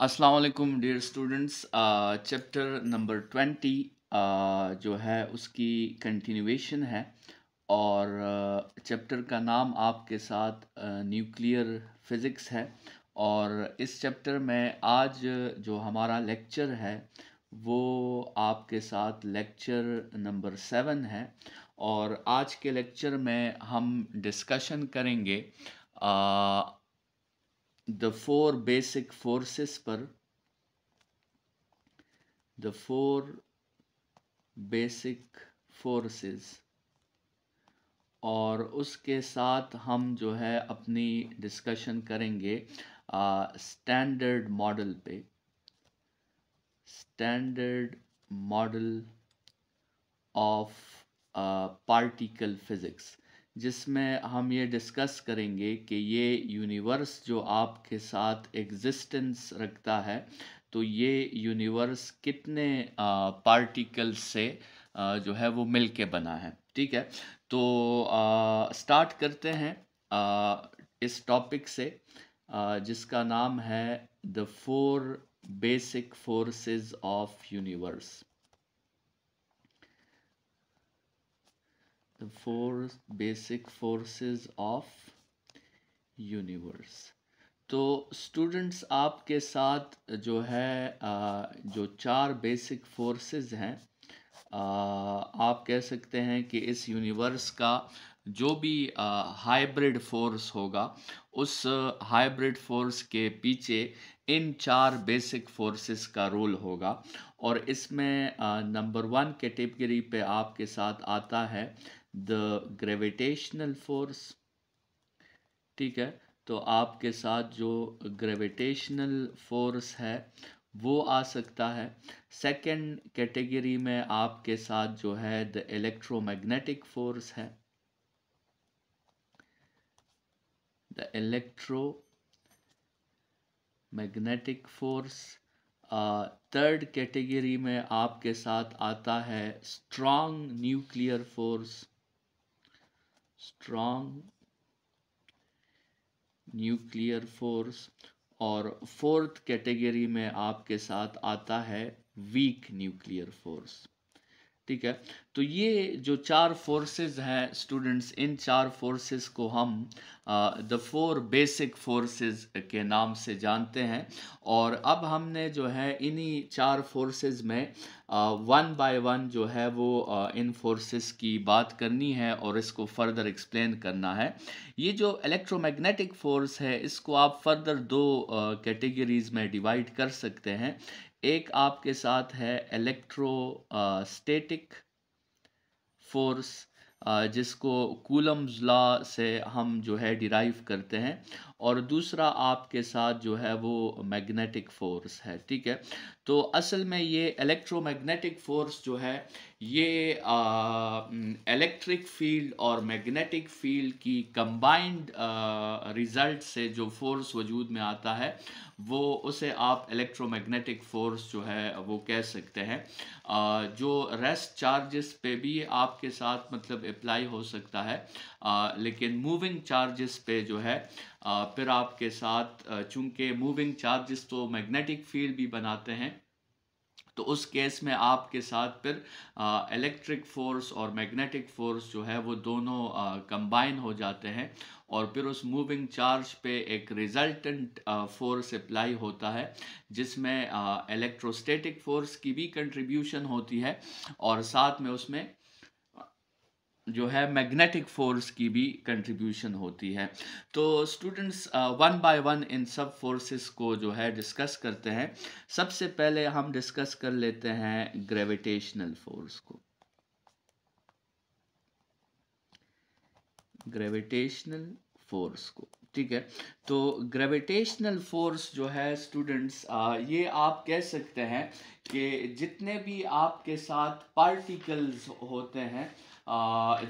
अस्सलाम वालेकुम dear students. Chapter number 20 जो है उसकी कंटिन्यूएशन है और चैप्टर का नाम आपके साथ न्यूक्लियर फिज़िक्स है। और इस चैप्टर में आज जो हमारा लेक्चर है वो आपके साथ लेक्चर नंबर 7 है। और आज के लेक्चर में हम डिस्कशन करेंगे द फोर बेसिक फोर्सेस पर, द फोर बेसिक फोर्सेस। और उसके साथ हम जो है अपनी डिस्कशन करेंगे स्टैंडर्ड मॉडल पे, standard model of particle physics, जिसमें हम ये डिस्कस करेंगे कि ये यूनिवर्स जो आपके साथ एग्जिस्टेंस रखता है तो ये यूनिवर्स कितने पार्टिकल्स से जो है वो मिल के बना है। ठीक है, तो स्टार्ट करते हैं इस टॉपिक से जिसका नाम है the four basic forces of universe. The four basic forces of universe. तो स्टूडेंट्स आपके साथ जो है जो चार बेसिक फोर्सेस हैं, आप कह सकते हैं कि इस यूनिवर्स का जो भी हाइब्रिड फोर्स होगा उस हाइब्रिड फोर्स के पीछे इन चार बेसिक फोर्सेस का रोल होगा। और इसमें नंबर 1 कैटेगरी पे आपके साथ आता है द ग्रेविटेशनल फोर्स। ठीक है, तो आपके साथ जो ग्रेविटेशनल फोर्स है वो आ सकता है। सेकंड कैटेगरी में आपके साथ जो है द इलेक्ट्रोमैग्नेटिक फोर्स है, the electromagnetic force. Third category में आपके साथ आता है strong nuclear force, strong nuclear force. और फोर्थ कैटेगरी में आपके साथ आता है वीक न्यूक्लियर फोर्स। ठीक है, तो ये जो चार फोर्सेस हैं स्टूडेंट्स, इन चार फोर्सेस को हम द फोर बेसिक फोर्सेस के नाम से जानते हैं। और अब हमने जो है इन्हीं चार फोर्सेस में वन बाय वन जो है वो इन फोर्सेस की बात करनी है और इसको फर्दर एक्सप्लेन करना है। ये जो इलेक्ट्रोमैग्नेटिक फोर्स है इसको आप फर्दर दो कैटेगरीज में डिवाइड कर सकते हैं। एक आपके साथ है इलेक्ट्रोस्टैटिक फोर्स, जिसको कूलम्स लॉ से हम जो है डिराइव करते हैं। और दूसरा आपके साथ जो है वो मैग्नेटिक फोर्स है। ठीक है, तो असल में ये इलेक्ट्रोमैग्नेटिक फोर्स जो है ये इलेक्ट्रिक फील्ड और मैग्नेटिक फील्ड की कंबाइंड रिजल्ट से जो फोर्स वजूद में आता है वो उसे आप इलेक्ट्रोमैग्नेटिक फोर्स जो है वो कह सकते हैं। जो रेस्ट चार्जेस पे भी आपके साथ मतलब अप्लाई हो सकता है, लेकिन मूविंग चार्जेस पे जो है फिर आपके साथ चूंकि मूविंग चार्जेस तो मैग्नेटिक फील्ड भी बनाते हैं तो उस केस में आपके साथ फिर इलेक्ट्रिक फोर्स और मैग्नेटिक फोर्स जो है वो दोनों कंबाइन हो जाते हैं और फिर उस मूविंग चार्ज पे एक रिजल्टेंट फोर्स अप्लाई होता है जिसमें इलेक्ट्रोस्टैटिक फोर्स की भी कंट्रीब्यूशन होती है और साथ में उसमें जो है मैग्नेटिक फोर्स की भी कंट्रीब्यूशन होती है। तो students one by one in सब फोर्सेस को जो है डिस्कस करते हैं। सबसे पहले हम डिस्कस कर लेते हैं ग्रेविटेशनल फोर्स को। ग्रेविटेशनल फोर्स को, ठीक है, तो ग्रेविटेशनल फोर्स जो है स्टूडेंट्स ये आप कह सकते हैं कि जितने भी आपके साथ पार्टिकल्स होते हैं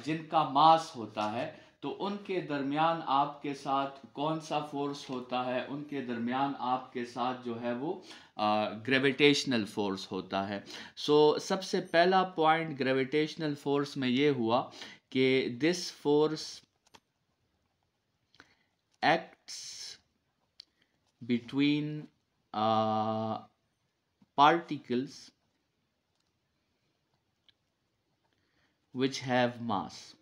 जिनका मास होता है तो उनके दरमियान आपके साथ कौन सा फोर्स होता है, उनके दरमियान आपके साथ जो है वो ग्रेविटेशनल फोर्स होता है। सो सबसे पहला पॉइंट ग्रेविटेशनल फोर्स में ये हुआ कि this force acts between particles which have मास।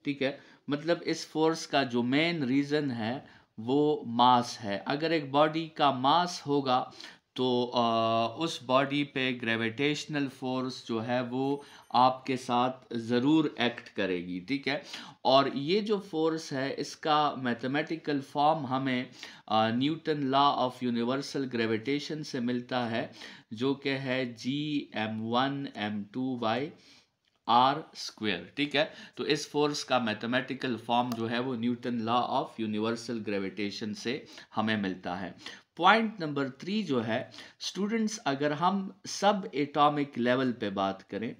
ठीक है, मतलब इस फोर्स का जो मेन रीजन है वो मास है। अगर एक बॉडी का मास होगा तो उस बॉडी पे ग्रेविटेशनल फोर्स जो है वो आपके साथ ज़रूर एक्ट करेगी। ठीक है, और ये जो फोर्स है इसका मैथमेटिकल फॉर्म हमें Newton law of universal gravitation से मिलता है, जो कि है Gm1m2 आर स्क्वेयर। ठीक है, तो इस फोर्स का मैथमेटिकल फॉर्म जो है वो Newton law of universal gravitation से हमें मिलता है। पॉइंट नंबर 3 जो है स्टूडेंट्स, अगर हम सब एटॉमिक लेवल पे बात करें,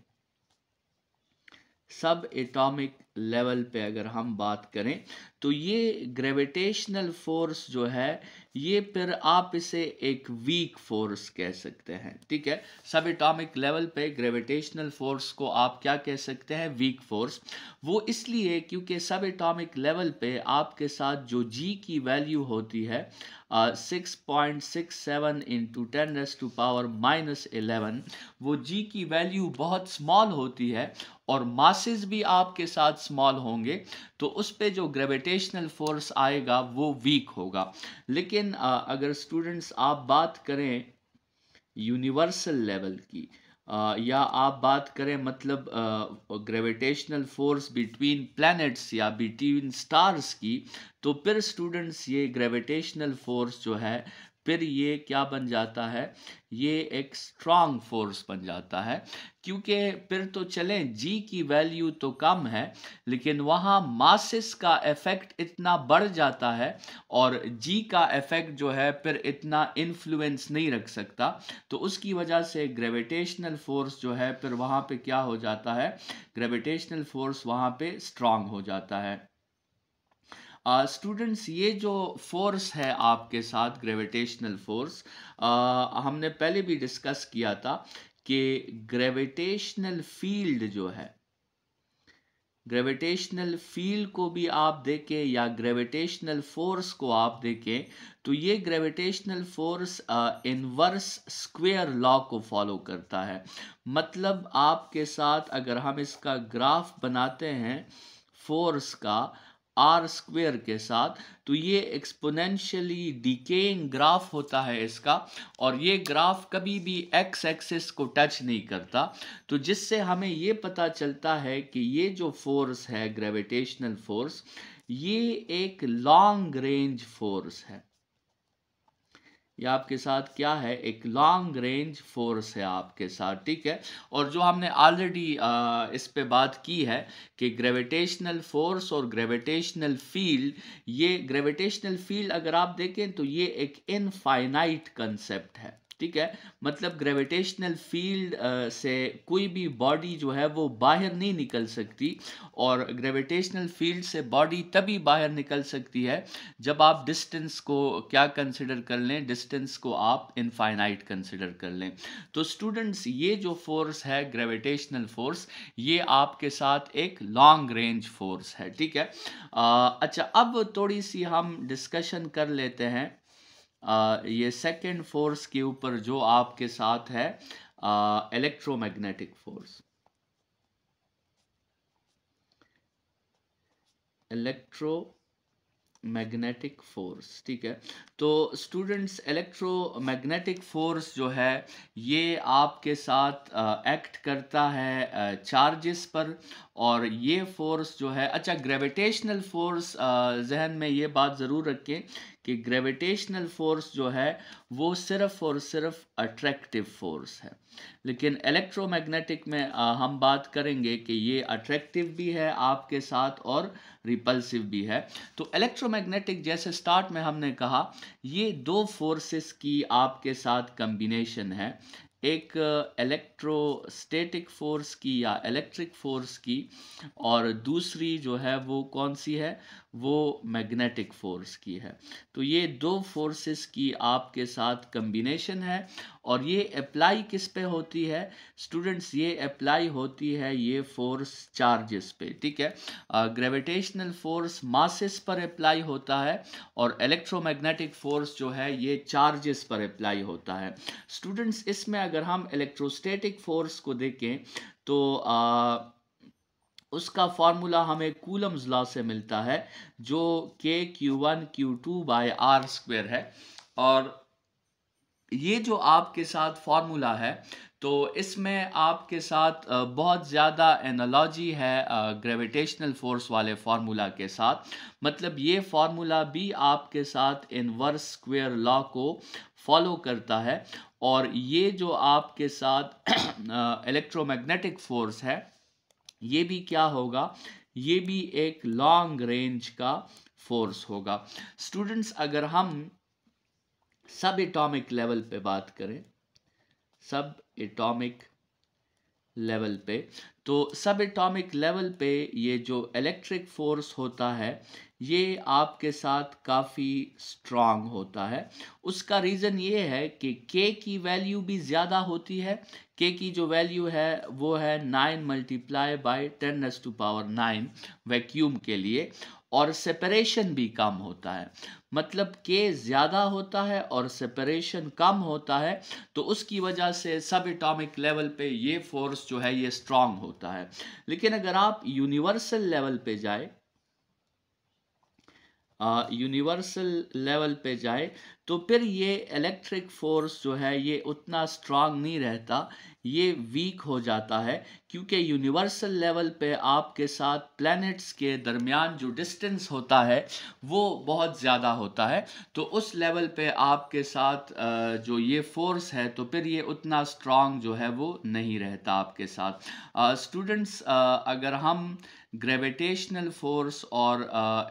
सब एटॉमिक लेवल पे अगर हम बात करें तो ये ग्रेविटेशनल फोर्स जो है ये फिर आप इसे एक वीक फोर्स कह सकते हैं। ठीक है, सब एटॉमिक लेवल पे ग्रेविटेशनल फोर्स को आप क्या कह सकते हैं? Weak force. वो इसलिए क्योंकि सब एटॉमिक लेवल पे आपके साथ जो जी की वैल्यू होती है 6.67 इंटू 10⁻⁻11, वो जी की वैल्यू बहुत स्मॉल होती है और मासेस भी आपके साथ स्मॉल होंगे, तो उस पे जो ग्रेविटेशनल फोर्स आएगा वो वीक होगा। लेकिन अगर स्टूडेंट्स आप बात करें यूनिवर्सल लेवल की, या आप बात करें मतलब ग्रेविटेशनल फोर्स बिटवीन प्लैनेट्स या बिटवीन स्टार्स की, तो फिर स्टूडेंट्स ये ग्रेविटेशनल फोर्स जो है फिर ये क्या बन जाता है? ये एक स्ट्रांग फोर्स बन जाता है, क्योंकि फिर तो चलें जी की वैल्यू तो कम है लेकिन वहाँ मासेस का इफेक्ट इतना बढ़ जाता है और जी का इफेक्ट जो है फिर इतना इन्फ्लुएंस नहीं रख सकता, तो उसकी वजह से ग्रेविटेशनल फोर्स जो है फिर वहाँ पे क्या हो जाता है? ग्रेविटेशनल फोर्स वहाँ पे स्ट्रांग हो जाता है। स्टूडेंट्स, ये जो फोर्स है आपके साथ ग्रेविटेशनल फोर्स, हमने पहले भी डिस्कस किया था कि ग्रेविटेशनल फील्ड जो है, ग्रेविटेशनल फील्ड को भी आप देखें या ग्रेविटेशनल फोर्स को आप देखें तो ये gravitational force inverse square law को फॉलो करता है। मतलब आपके साथ अगर हम इसका ग्राफ बनाते हैं फोर्स का आर स्क्वेयर के साथ, तो ये एक्सपोनेंशियली डिकेइंग ग्राफ होता है इसका, और ये ग्राफ कभी भी एक्स एक्सिस को टच नहीं करता, तो जिससे हमें ये पता चलता है कि ये जो फोर्स है ग्रेविटेशनल फोर्स, ये एक लॉन्ग रेंज फोर्स है। ये आपके साथ क्या है? एक लॉन्ग रेंज फोर्स है आपके साथ। ठीक है, और जो हमने ऑलरेडी इस पे बात की है कि ग्रेविटेशनल फोर्स और ग्रेविटेशनल फील्ड, ये ग्रेविटेशनल फील्ड अगर आप देखें तो ये एक इनफाइनाइट कंसेप्ट है। ठीक है, मतलब ग्रेविटेशनल फील्ड से कोई भी बॉडी जो है वो बाहर नहीं निकल सकती, और ग्रेविटेशनल फील्ड से बॉडी तभी बाहर निकल सकती है जब आप डिस्टेंस को क्या कंसिडर कर लें? डिस्टेंस को आप इनफाइनाइट कंसिडर कर लें। तो स्टूडेंट्स, ये जो फोर्स है ग्रेविटेशनल फोर्स, ये आपके साथ एक लॉन्ग रेंज फोर्स है। ठीक है, अच्छा, अब थोड़ी सी हम डिस्कशन कर लेते हैं ये सेकंड फोर्स के ऊपर जो आपके साथ है इलेक्ट्रोमैग्नेटिक फोर्स। Magnetic force. ठीक है, तो स्टूडेंट्स, इलेक्ट्रोमैग्नेटिक फोर्स जो है ये आपके साथ एक्ट करता है चार्जेस पर, और ये फोर्स जो है, अच्छा, ग्रेविटेशनल फोर्स जहन में ये बात ज़रूर रखें कि ग्रेविटेशनल फोर्स जो है वो सिर्फ और सिर्फ अट्रैक्टिव फोर्स है, लेकिन इलेक्ट्रोमैग्नेटिक में हम बात करेंगे कि ये अट्रैक्टिव भी है आपके साथ और रिपल्सिव भी है। तो इलेक्ट्रोमैग्नेटिक, जैसे स्टार्ट में हमने कहा, ये दो फोर्सेस की आपके साथ कम्बिनेशन है, एक इलेक्ट्रोस्टैटिक फोर्स की या इलेक्ट्रिक फोर्स की, और दूसरी जो है वो कौन सी है? वो मैग्नेटिक फोर्स की है। तो ये दो फोर्सेस की आपके साथ कम्बिनेशन है, और ये अप्लाई किस पे होती है स्टूडेंट्स? ये अप्लाई होती है ये फोर्स चार्जेस पे, ठीक है। ग्रेविटेशनल फोर्स मासेस पर अप्लाई होता है, और इलेक्ट्रोमैग्नेटिक फोर्स जो है ये चार्जेस पर अप्लाई होता है। स्टूडेंट्स, इसमें अगर हम इलेक्ट्रोस्टैटिक फोर्स को देखें तो उसका फॉर्मूला हमें कूलम्स लॉ से मिलता है, जो K Q1 Q2/r² है। और ये जो आपके साथ फार्मूला है, तो इसमें आपके साथ बहुत ज़्यादा एनालॉजी है ग्रेविटेशनल फोर्स वाले फार्मूला के साथ। मतलब ये फार्मूला भी आपके साथ इनवर्स स्क्वायर लॉ को फॉलो करता है, और ये जो आपके साथ इलेक्ट्रोमैग्नेटिक फोर्स है, ये भी क्या होगा? ये भी एक लॉन्ग रेंज का फोर्स होगा। स्टूडेंट्स, अगर हम सब एटॉमिक लेवल पे बात करें, सब एटॉमिक लेवल पे, तो सब एटॉमिक लेवल पे ये जो इलेक्ट्रिक फोर्स होता है, ये आपके साथ काफ़ी स्ट्रांग होता है। उसका रीज़न ये है कि K की वैल्यू भी ज़्यादा होती है। K की जो वैल्यू है वो है 9 × 10⁻⁹ वैक्यूम के लिए, और सेपरेशन भी कम होता है। मतलब K ज़्यादा होता है और सेपरेशन कम होता है, तो उसकी वजह से सब एटॉमिक लेवल पे ये फोर्स जो है ये स्ट्रांग होता है। लेकिन अगर आप यूनिवर्सल लेवल पे जाए, यूनिवर्सल लेवल पे जाए, तो फिर ये इलेक्ट्रिक फोर्स जो है ये उतना स्ट्रांग नहीं रहता, ये वीक हो जाता है। क्योंकि यूनिवर्सल लेवल पे आपके साथ प्लैनेट्स के दरमियान जो डिस्टेंस होता है वो बहुत ज़्यादा होता है। तो उस लेवल पे आपके साथ जो ये फोर्स है, तो फिर ये उतना स्ट्रांग जो है वो नहीं रहता आपके साथ। स्टूडेंट्स, अगर हम ग्रेविटेशनल फोर्स और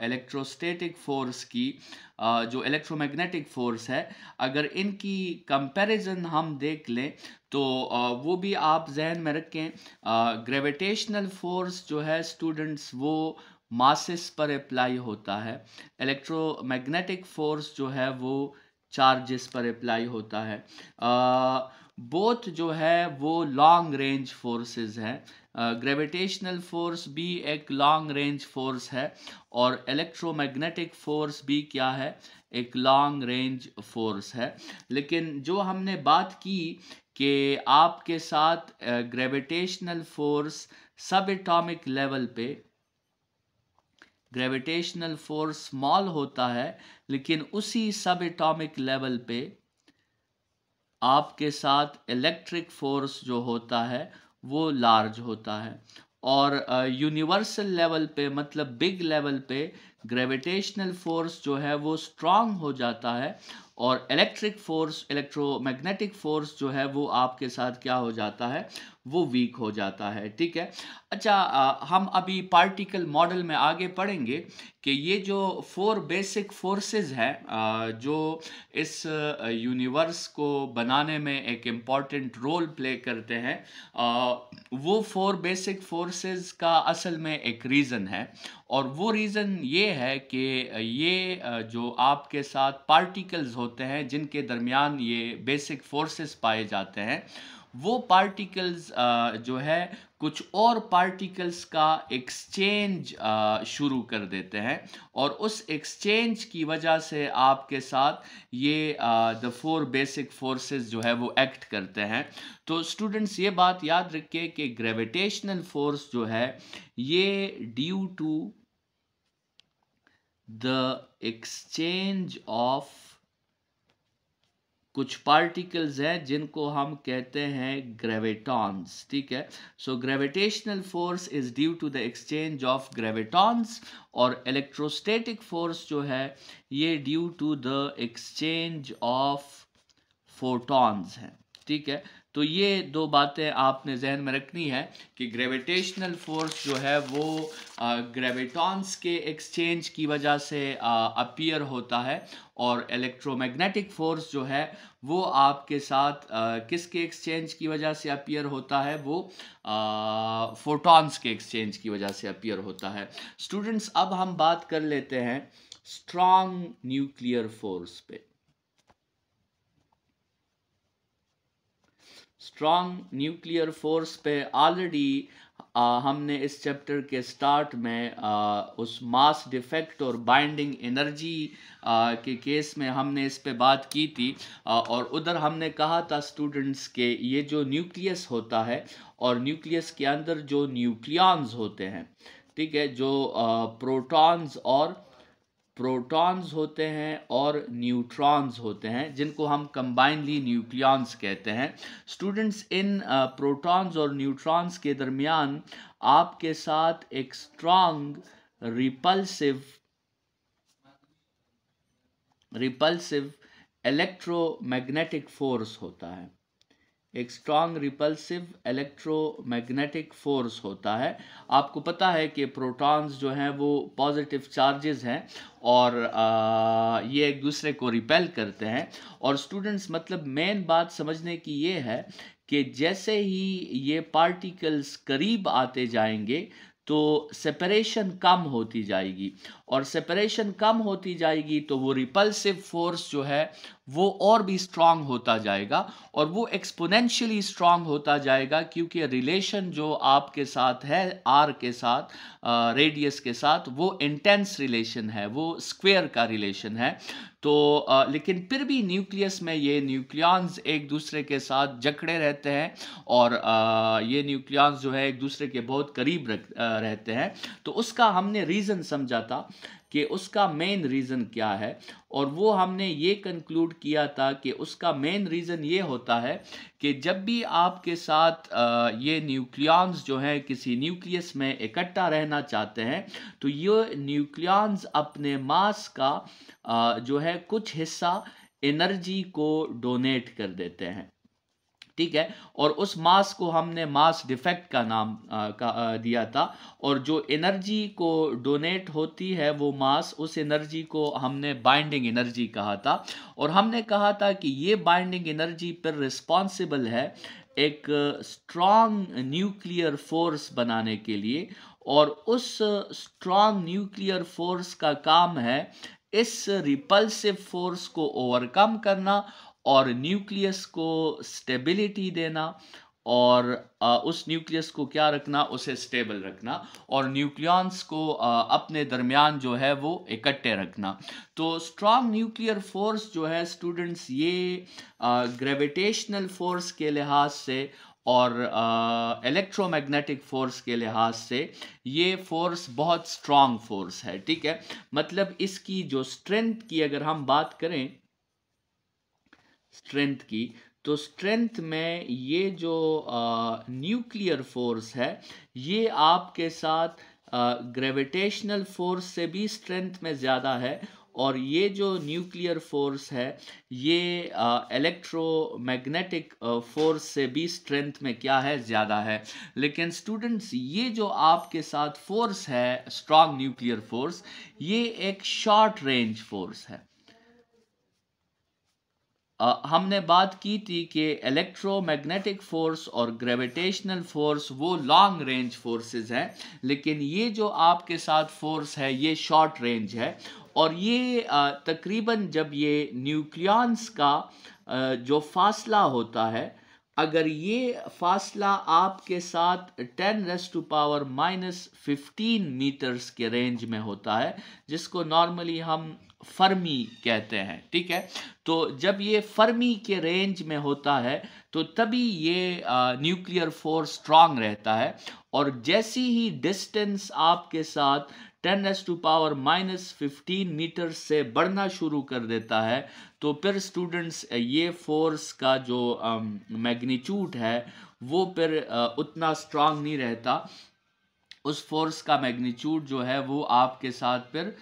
इलेक्ट्रोस्टैटिक फोर्स की, जो इलेक्ट्रोमैग्नेटिक फोर्स है, अगर इनकी कंपैरिजन हम देख लें, तो वो भी आप जहन में रखें। ग्रेविटेशनल फोर्स जो है स्टूडेंट्स, वो मासेस पर अप्लाई होता है। इलेक्ट्रोमैग्नेटिक फोर्स जो है वो चार्जेस पर अप्लाई होता है। बोथ जो है वो लॉन्ग रेंज फोर्सेस हैं। ग्रेविटेशनल फोर्स भी एक लॉन्ग रेंज फोर्स है, और इलेक्ट्रोमैग्नेटिक फोर्स भी क्या है? एक लॉन्ग रेंज फोर्स है। लेकिन जो हमने बात की कि आपके साथ ग्रेविटेशनल फोर्स सब एटॉमिक लेवल पे, ग्रेविटेशनल फोर्स स्मॉल होता है, लेकिन उसी सब एटॉमिक लेवल पे आपके साथ इलेक्ट्रिक फोर्स जो होता है वो लार्ज होता है। और यूनिवर्सल लेवल पे, मतलब बिग लेवल पे, ग्रेविटेशनल फोर्स जो है वो स्ट्रांग हो जाता है, और इलेक्ट्रिक फोर्स, इलेक्ट्रोमैग्नेटिक फोर्स जो है वो आपके साथ क्या हो जाता है? वो वीक हो जाता है, ठीक है। अच्छा, हम अभी पार्टिकल मॉडल में आगे पढ़ेंगे कि ये जो 4 बेसिक फोर्सेस हैं जो इस यूनिवर्स को बनाने में एक इम्पॉर्टेंट रोल प्ले करते हैं, वो 4 बेसिक फोर्सेस का असल में एक रीज़न है। और वो रीज़न ये है कि ये जो आपके साथ पार्टिकल्स होते हैं जिनके दरमियान ये बेसिक फोर्सेस पाए जाते हैं, वो पार्टिकल्स जो है कुछ और पार्टिकल्स का एक्सचेंज शुरू कर देते हैं, और उस एक्सचेंज की वजह से आपके साथ ये द 4 बेसिक फोर्सेस जो है वो एक्ट करते हैं। तो स्टूडेंट्स, ये बात याद रखिए कि ग्रेविटेशनल फोर्स जो है ये due to the exchange of कुछ पार्टिकल्स हैं जिनको हम कहते हैं ग्रेविटॉन्स, ठीक है। So gravitational force is due to the exchange of gravitons, और इलेक्ट्रोस्टैटिक फोर्स जो है ये due to the exchange of photons है, ठीक है। तो ये दो बातें आपने जहन में रखनी है कि ग्रेविटेशनल फोर्स जो है वो ग्रेविटॉन्स के एक्सचेंज की वजह से अपीयर होता है, और इलेक्ट्रोमैग्नेटिक फोर्स जो है वो आपके साथ किसके एक्सचेंज की वजह से अपीयर होता है, वो फोटॉन्स के एक्सचेंज की वजह से अपीयर होता है। स्टूडेंट्स, अब हम बात कर लेते हैं स्ट्रॉन्ग न्यूक्लियर फोर्स पे। स्ट्रॉन्ग न्यूक्लियर फोर्स पे ऑलरेडी हमने इस चैप्टर के स्टार्ट में उस मास डिफेक्ट और बाइंडिंग एनर्जी के केस में हमने इस पे बात की थी, और उधर हमने कहा था स्टूडेंट्स के ये जो न्यूक्लियस होता है और न्यूक्लियस के अंदर जो न्यूक्लियॉन्स होते हैं, ठीक है, जो प्रोटॉन्स होते हैं और न्यूट्रॉन्स होते हैं, जिनको हम कंबाइनली न्यूक्लियॉन्स कहते हैं। स्टूडेंट्स, इन प्रोटॉन्स और न्यूट्रॉन्स के दरमियान आपके साथ एक स्ट्रॉन्ग रिपल्सिव इलेक्ट्रोमैग्नेटिक फोर्स होता है। एक स्ट्रॉन्ग रिपल्सिव इलेक्ट्रोमैग्नेटिक फोर्स होता है। आपको पता है कि प्रोटॉन्स जो हैं वो पॉजिटिव चार्जेस हैं, और ये एक दूसरे को रिपेल करते हैं। और स्टूडेंट्स, मतलब मेन बात समझने की ये है कि जैसे ही ये पार्टिकल्स करीब आते जाएंगे तो सेपरेशन कम होती जाएगी, और सेपरेशन कम होती जाएगी तो वो रिपल्सिव फोर्स जो है वो और भी स्ट्रांग होता जाएगा, और वो एक्सपोनेंशियली स्ट्रांग होता जाएगा, क्योंकि रिलेशन जो आपके साथ है आर के साथ, रेडियस के साथ, वो इंटेंस रिलेशन है, वो स्क्वायर का रिलेशन है। तो लेकिन फिर भी न्यूक्लियस में ये न्यूक्लियॉन्स एक दूसरे के साथ जकड़े रहते हैं, और ये न्यूक्लियॉन्स जो है एक दूसरे के बहुत करीब रहते हैं। तो उसका हमने रीज़न समझा था कि उसका मेन रीज़न क्या है, और वो हमने ये कंक्लूड किया था कि उसका मेन रीज़न ये होता है कि जब भी आपके साथ ये न्यूक्लियॉन्स जो है किसी न्यूक्लियस में इकट्ठा रहना चाहते हैं, तो ये न्यूक्लियॉन्स अपने मास का जो है कुछ हिस्सा एनर्जी को डोनेट कर देते हैं, ठीक है, और उस मास को हमने मास डिफेक्ट का नाम दिया था। और जो एनर्जी को डोनेट होती है वो मास, उस एनर्जी को हमने बाइंडिंग एनर्जी कहा था, और हमने कहा था कि ये बाइंडिंग एनर्जी पर रिस्पॉन्सिबल है एक स्ट्रॉन्ग न्यूक्लियर फोर्स बनाने के लिए, और उस स्ट्रॉन्ग न्यूक्लियर फोर्स का काम है इस रिपल्सिव फोर्स को ओवरकम करना और न्यूक्लियस को स्टेबिलिटी देना, और उस न्यूक्लियस को क्या रखना, उसे स्टेबल रखना, और न्यूक्लियॉन्स को अपने दरमियान जो है वो इकट्ठे रखना। तो स्ट्रॉन्ग न्यूक्लियर फोर्स जो है स्टूडेंट्स, ये ग्रेविटेशनल फोर्स के लिहाज से और इलेक्ट्रोमैग्नेटिक फोर्स के लिहाज से ये फोर्स बहुत स्ट्रॉन्ग फोर्स है, ठीक है। मतलब इसकी जो स्ट्रेंथ की अगर हम बात करें, स्ट्रेंथ की, तो स्ट्रेंथ में ये जो न्यूक्लियर फोर्स है ये आपके साथ ग्रेविटेशनल फोर्स से भी स्ट्रेंथ में ज़्यादा है, और ये जो न्यूक्लियर फोर्स है ये इलेक्ट्रोमैग्नेटिक फोर्स से भी स्ट्रेंथ में क्या है, ज़्यादा है। लेकिन स्टूडेंट्स, ये जो आपके साथ फोर्स है स्ट्रॉन्ग न्यूक्लियर फोर्स, ये एक शॉर्ट रेंज फोर्स है। हमने बात की थी कि इलेक्ट्रोमैग्नेटिक फोर्स और ग्रेविटेशनल फोर्स वो लॉन्ग रेंज फोर्सेस हैं, लेकिन ये जो आपके साथ फोर्स है ये शॉर्ट रेंज है, और ये तकरीबन जब ये न्यूक्लियॉन्स का जो फासला होता है, अगर ये फासला आपके साथ 10⁻⁻15 मीटर्स के रेंज में होता है, जिसको नॉर्मली हम फर्मी कहते हैं, ठीक है। तो जब ये फर्मी के रेंज में होता है तो तभी ये न्यूक्लियर फोर्स स्ट्रांग रहता है, और जैसी ही डिस्टेंस आपके साथ 10⁻⁻15 मीटर से बढ़ना शुरू कर देता है, तो फिर स्टूडेंट्स ये फोर्स का जो मैग्नीट्यूड है वो फिर उतना स्ट्रांग नहीं रहता, उस फोर्स का मैग्नीट्यूड जो है वो आपके साथ फिर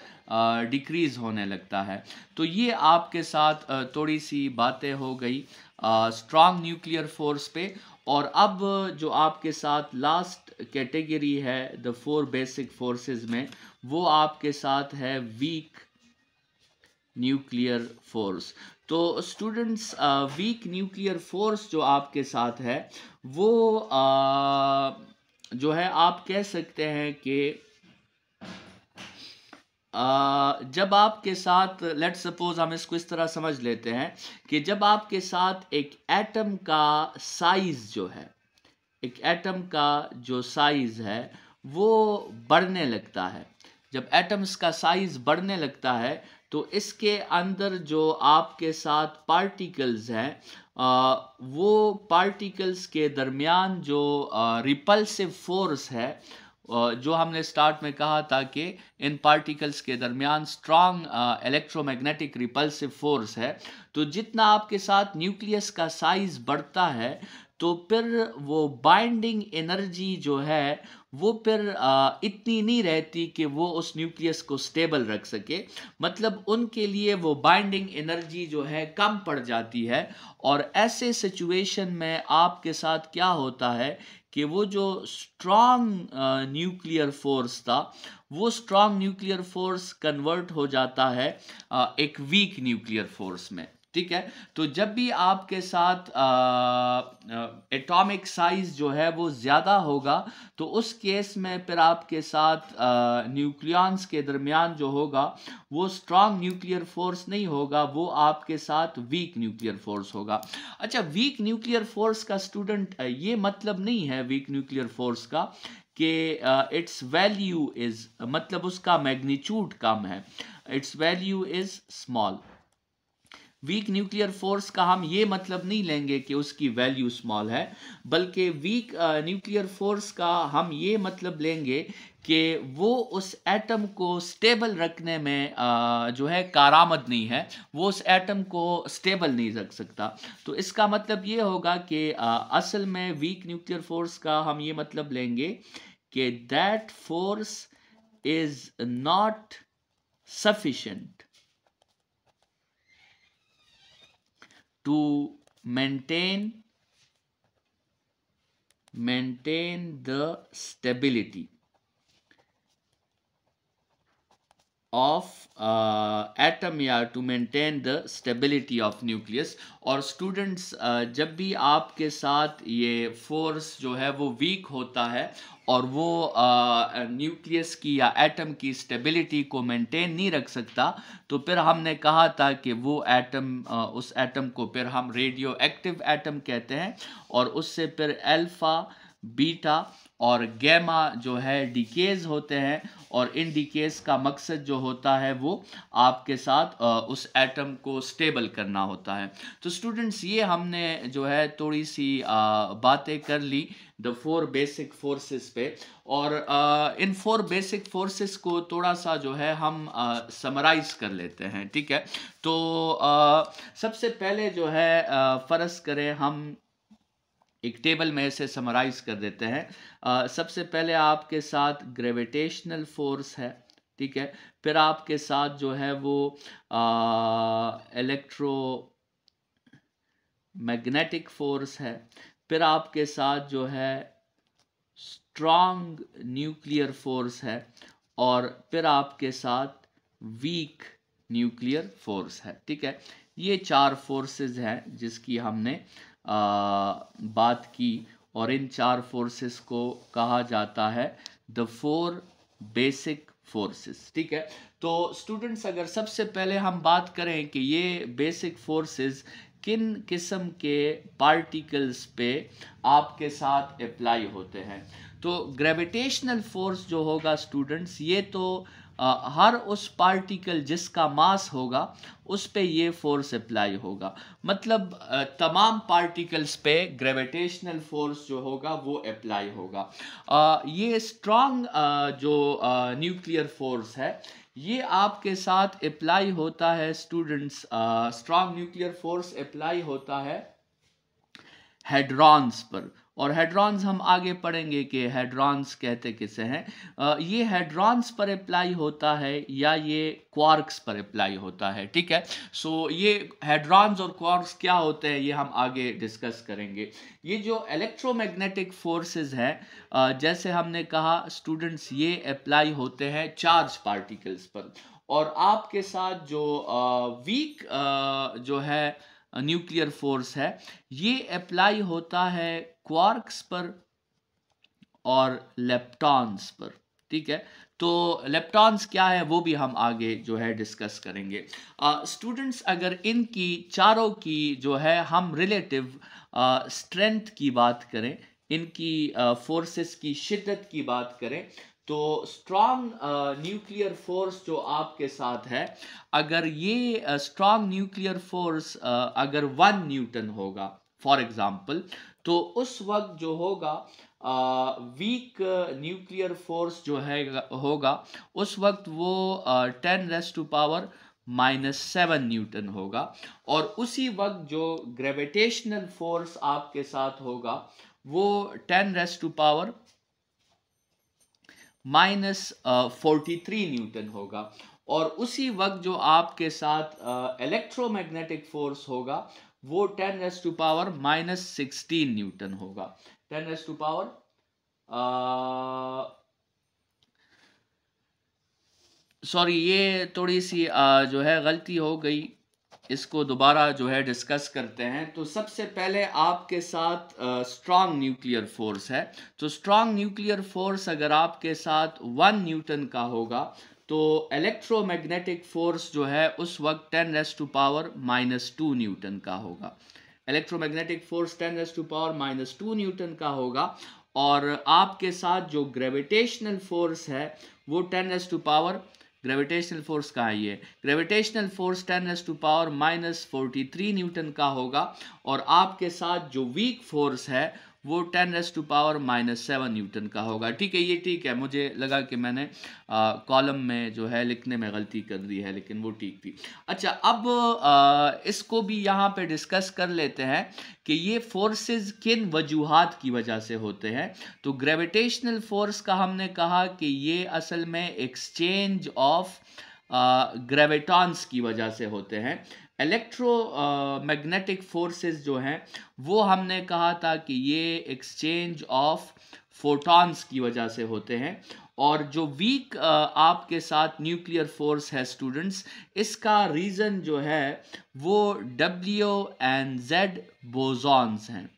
डिक्रीज़ होने लगता है। तो ये आपके साथ थोड़ी सी बातें हो गई स्ट्रॉन्ग न्यूक्लियर फोर्स पे। और अब जो आपके साथ लास्ट कैटेगरी है द 4 बेसिक फोर्सेस में, वो आपके साथ है वीक न्यूक्लियर फोर्स। तो स्टूडेंट्स, वीक न्यूक्लियर फोर्स जो आपके साथ है वो जो है आप कह सकते हैं कि जब आपके साथ, लेट्स सपोज हम इसको इस तरह समझ लेते हैं कि जब आपके साथ एक एटम का साइज जो है, एक एटम का जो साइज है वो बढ़ने लगता है, जब एटम्स का साइज बढ़ने लगता है तो इसके अंदर जो आपके साथ पार्टिकल्स हैं वो पार्टिकल्स के दरमियान जो रिपल्सिव फोर्स है, जो हमने स्टार्ट में कहा था कि इन पार्टिकल्स के दरमियान स्ट्रॉन्ग इलेक्ट्रोमैग्नेटिक रिपल्सिव फोर्स है, तो जितना आपके साथ न्यूक्लियस का साइज बढ़ता है तो फिर वो बाइंडिंग एनर्जी जो है वो फिर इतनी नहीं रहती कि वो उस न्यूक्लियस को स्टेबल रख सके। मतलब उनके लिए वो बाइंडिंग एनर्जी जो है कम पड़ जाती है, और ऐसे सिचुएशन में आपके साथ क्या होता है कि वो जो स्ट्रॉन्ग न्यूक्लियर फोर्स था वो स्ट्रॉन्ग न्यूक्लियर फोर्स कन्वर्ट हो जाता है एक वीक न्यूक्लियर फोर्स में। ठीक है, तो जब भी आपके साथ एटॉमिक साइज जो है वो ज़्यादा होगा तो उस केस में फिर आपके साथ न्यूक्लियॉन्स के दरमियान जो होगा वो स्ट्रॉन्ग न्यूक्लियर फोर्स नहीं होगा, वो आपके साथ वीक न्यूक्लियर फोर्स होगा। अच्छा, वीक न्यूक्लियर फोर्स का स्टूडेंट ये मतलब नहीं है वीक न्यूक्लियर फोर्स का कि इट्स वैल्यू इज, मतलब उसका मैग्नीट्यूड कम है, it's value is small. Weak nuclear force का हम ये मतलब नहीं लेंगे कि उसकी वैल्यू स्मॉल है, बल्कि वीक न्यूक्लियर फोर्स का हम ये मतलब लेंगे कि वो उस एटम को स्टेबल रखने में जो है कारआमद नहीं है, वो उस एटम को स्टेबल नहीं रख सकता। तो इसका मतलब ये होगा कि असल में वीक न्यूक्लियर फोर्स का हम ये मतलब लेंगे कि that force is not sufficient to maintain the stability of atom या to maintain the stability of nucleus। और स्टूडेंट्स, जब भी आपके साथ ये फोर्स जो है वो वीक होता है और वो न्यूक्लियस की या एटम की स्टेबिलिटी को मेंटेन नहीं रख सकता, तो फिर हमने कहा था कि वो एटम, उस एटम को फिर हम रेडियो एक्टिव एटम कहते हैं, और उससे फिर अल्फा, बीटा और गैमा जो है डिकेज होते हैं, और इन डिकेज का मकसद जो होता है वो आपके साथ उस एटम को स्टेबल करना होता है। तो स्टूडेंट्स, ये हमने जो है थोड़ी सी बातें कर ली द 4 बेसिक फोर्सेस पे, और इन 4 बेसिक फोर्सेस को थोड़ा सा जो है हम समराइज कर लेते हैं। ठीक है, तो सबसे पहले जो है फ़र्ज़ करें हम एक टेबल में इसे समराइज कर देते हैं। सबसे पहले आपके साथ ग्रेविटेशनल फोर्स है, ठीक है, फिर आपके साथ जो है वो इलेक्ट्रो मैग्नेटिक फोर्स है, फिर आपके साथ जो है स्ट्रॉन्ग न्यूक्लियर फोर्स है, और फिर आपके साथ वीक न्यूक्लियर फोर्स है। ठीक है, ये 4 फोर्सेस हैं जिसकी हमने बात की, और इन 4 फोर्सेस को कहा जाता है द 4 बेसिक फोर्सेस। ठीक है, तो स्टूडेंट्स, अगर सबसे पहले हम बात करें कि ये बेसिक फोर्सेस किन किस्म के पार्टिकल्स पे आपके साथ अप्लाई होते हैं, तो ग्रेविटेशनल फोर्स जो होगा स्टूडेंट्स, ये तो हर उस पार्टिकल जिसका मास होगा उस पे ये फोर्स अप्लाई होगा। मतलब तमाम पार्टिकल्स पे ग्रेविटेशनल फोर्स जो होगा वो अप्लाई होगा। ये स्ट्रॉन्ग जो न्यूक्लियर फोर्स है ये आपके साथ अप्लाई होता है students, strong nuclear force apply होता है हेड्रॉन्स पर, और हेड्रॉन्स हम आगे पढ़ेंगे कि हेड्रॉन्स कहते किसे हैं। ये हेड्रॉन्स पर अप्लाई होता है या ये क्वार्क्स पर अप्लाई होता है, ठीक है। सो ये हेड्रॉन्स और क्वार्क्स क्या होते हैं ये हम आगे डिस्कस करेंगे। ये जो इलेक्ट्रोमैग्नेटिक फोर्सेस हैं, जैसे हमने कहा स्टूडेंट्स, ये अप्लाई होते हैं चार्ज पार्टिकल्स पर, और आपके साथ जो वीक जो है न्यूक्लियर फोर्स है, ये अप्लाई होता है क्वार्क्स पर और लेप्टॉन्स पर, ठीक है। तो लेप्टॉन्स क्या है वो भी हम आगे जो है डिस्कस करेंगे। स्टूडेंट्स, अगर इनकी चारों की जो है हम रिलेटिव स्ट्रेंथ की बात करें, इनकी फोर्सेस की शिद्दत की बात करें, तो स्ट्रॉन्ग न्यूक्लियर फोर्स जो आपके साथ है, अगर ये स्ट्रॉन्ग न्यूक्लियर फोर्स अगर 1 न्यूटन होगा फॉर एग्जांपल, तो उस वक्त जो होगा वीक न्यूक्लियर फोर्स जो है होगा, उस वक्त वो 10⁻⁻⁻7 न्यूटन होगा। और उसी वक्त जो ग्रेविटेशनल फोर्स आपके साथ होगा वो 10⁻⁻43 न्यूटन होगा। और उसी वक्त जो आपके साथ इलेक्ट्रोमैग्नेटिक फोर्स होगा वो 10⁻⁻16 न्यूटन होगा। 10⁻, सॉरी ये थोड़ी सी जो है गलती हो गई, इसको दोबारा जो है डिस्कस करते हैं। तो सबसे पहले आपके साथ स्ट्रॉन्ग न्यूक्लियर फोर्स है। तो स्ट्रॉन्ग न्यूक्लियर फोर्स अगर आपके साथ 1 न्यूटन का होगा, तो इलेक्ट्रोमैग्नेटिक फोर्स जो है उस वक्त 10⁻⁻2 न्यूटन का होगा। इलेक्ट्रोमैग्नेटिक फोर्स 10⁻⁻2 न्यूटन का होगा। और आपके साथ जो ग्रेविटेशनल फोर्स है वो ग्रेविटेशनल फोर्स कहाँ है, ये ग्रेविटेशनल फोर्स 10⁻⁻43 न्यूटन का होगा। और आपके साथ जो वीक फोर्स है वो 10⁻⁻7 न्यूटन का होगा, ठीक है। ये ठीक है, मुझे लगा कि मैंने कॉलम में जो है लिखने में गलती कर दी है, लेकिन वो ठीक थी। अच्छा, अब इसको भी यहाँ पे डिस्कस कर लेते हैं कि ये फोर्सेस किन वजूहात की वजह से होते हैं। तो ग्रेविटेशनल फोर्स का हमने कहा कि ये असल में एक्सचेंज ऑफ ग्रेविटॉन्स की वजह से होते हैं। मैग्नेटिक फोर्सेस जो हैं वो हमने कहा था कि ये एक्सचेंज ऑफ फोटॉन्स की वजह से होते हैं। और जो वीक आपके साथ न्यूक्लियर फोर्स है स्टूडेंट्स, इसका रीज़न जो है वो W and Z बोसॉन्स हैं,